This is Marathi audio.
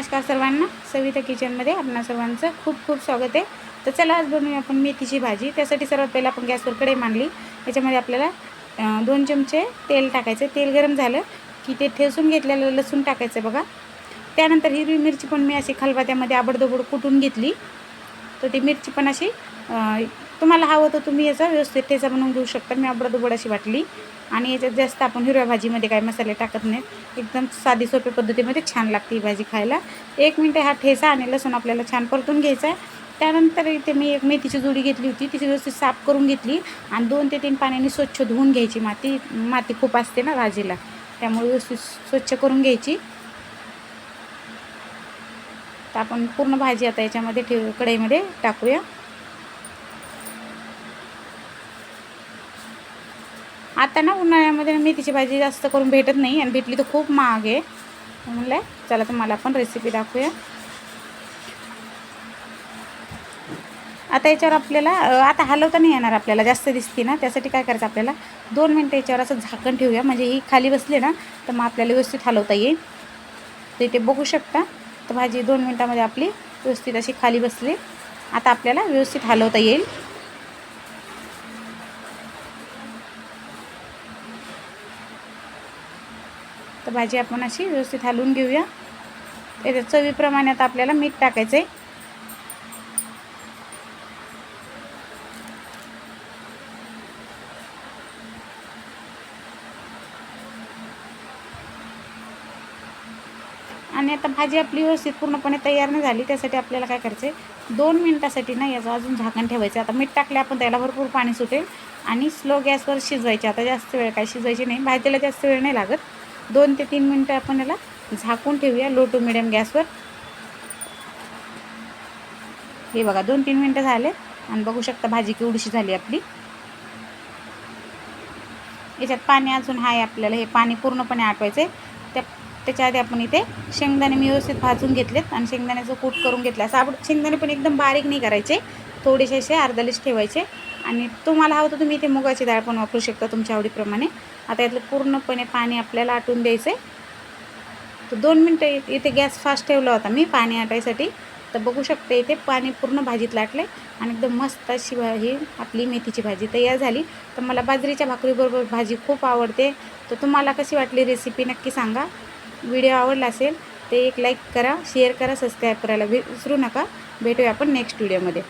नमस्कार सर्वांना, सविता किचनमध्ये आपणा सर्वांचं खूप खूप स्वागत आहे। तर चला आज बनवूया आपण मेथीची भाजी। त्यासाठी सर्वात पहिला आपण गॅसवर कढई मांडली। याच्यामध्ये आपल्याला 2 चमचे तेल टाकायचे। तेल गरम झालं की ते ठेचून घेतलेलं लसूण टाकायचं बघा। त्यानंतर हिरवी मिरची पण मी अशी खलबत्त्यामध्ये आबडधोबड कुटून घेतली। तर ती मिरची पण अशी तुम्हाला हवं तर तुम्ही याचा व्यवस्थित ठेचा बनवून घेऊ शकता। मी आबडधोबड अशी वाटली आणि याच्यात जास्त आपण हिरव्या भाजीमध्ये काही मसाले टाकत नाही। एकदम साधी सोपी पद्धतीमध्ये छान लागते ही भाजी खायला। 1 मिनिट हा ठेचा आणि लसूण आपल्याला छान परतून घ्यायचा आहे। त्यानंतर इथे मी एक मेथीची जुडी घेतली होती, ती व्यवस्थित साफ करून घेतली आणि 2 ते 3 पाण्याने स्वच्छ धुवून घ्यायची। माती खूप असते ना भाजीला, त्यामुळे व्यवस्थित स्वच्छ करून घ्यायची। तर आपण पूर्ण भाजी आता याच्यामध्ये कढईमध्ये टाकूया। आता ना उन्हाळ्यामध्ये मेथीची भाजी जास्त करून भेटत नाही आणि भेटली तर खूप महाग आहे। म्हणलं चला तुम्हाला आपण रेसिपी दाखवूया। आता याच्यावर आपल्याला आता हलवता नाही येणार, आपल्याला जास्त दिसते ना, त्यासाठी काय करायचं आपल्याला 2 मिनिटं याच्यावर असं झाकण ठेवूया। म्हणजे ही खाली बसली ना तर मग आपल्याला व्यवस्थित हलवता येईल। तर इथे बघू शकता, तर भाजी 2 मिनिटामध्ये आपली व्यवस्थित अशी खाली बसली। आता आपल्याला व्यवस्थित हलवता येईल। तर भाजी आपण अशी व्यवस्थित हलवून घेऊया। त्याच्या चवीप्रमाणे आता आपल्याला मीठ टाकायचं आहे। आणि आता भाजी आपली व्यवस्थित पूर्णपणे तयार नाही झाली, त्यासाठी आपल्याला काय करायचं आहे 2 मिनिटासाठी ना याचं अजून झाकण ठेवायचं। आता मीठ टाकले आपण, त्याला भरपूर पाणी सुटेल आणि स्लो गॅसवर शिजवायचे। आता जास्त वेळ काय शिजवायची नाही, भाजीला जास्त वेळ नाही लागत। 2 ते 3 मिनिटं आपण याला झाकून ठेवूया लो टू मिडियम गॅसवर। हे बघा 2-3 मिनिटं झाले आणि बघू शकता भाजी केवढीशी झाली आपली। याच्यात पाणी अजून आहे, आपल्याला हे पाणी पूर्णपणे आटवायचं आहे। त्याच्या आधी आपण इथे शेंगदाणे मी व्यवस्थित भाजून घेतलेत आणि शेंगदाण्याचं कूट करून घेतलं। असं शेंगदाणे पण एकदम बारीक नाही करायचे, थोडेसे असे अर्धलेच ठेवायचे। आणि तुम्हाला हवं तर तुम्ही इथे मुगाची डाळ पण वापरू शकता तुमच्या आवडीप्रमाणे। आता यातलं पूर्णपणे पाणी आपल्याला आटून द्यायचं आहे। तर 2 मिनिटं इथे गॅस फास्ट ठेवला होता मी पाणी आटायसाठी। तर बघू शकते इथे पाणी पूर्ण भाजीत लाटले आणि एकदम मस्त अशी ही आपली मेथीची भाजी तयार झाली। तर मला बाजरीच्या भाकरीबरोबर भाजी खूप आवडते। तर तुम्हाला कशी वाटली रेसिपी नक्की सांगा। व्हिडिओ आवडला असेल तर एक लाईक करा, शेअर करा, सबस्क्राईब करायला विसरू नका। भेटूया आपण नेक्स्ट व्हिडिओमध्ये।